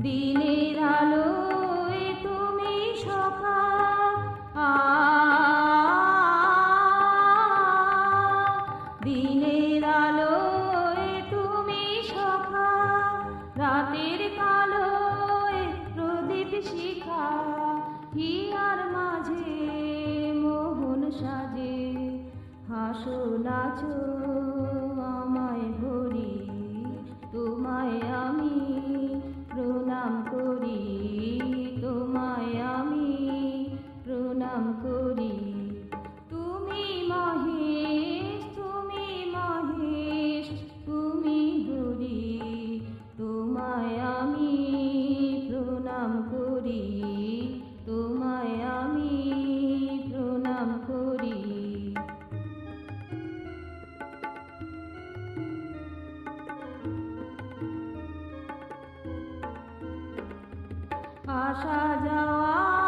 দিনের আলোয় তুমি সখা, দিনের আলোয় তুমি সখা, রাতের কালোয় প্রদীপ শিখা। হিয়ার মাঝে মোহন সাজে, হাসো নাচো আমায় ভরি, তোমায় আমি প্রণাম করি, তোমায় আমি প্রণাম করি। তুমি মহেশ, তুমি মহেশ, তুমি হরি, তোমায় আমি প্রণাম করি, তোমায় আমি প্রণাম করি। আসা যাওয়া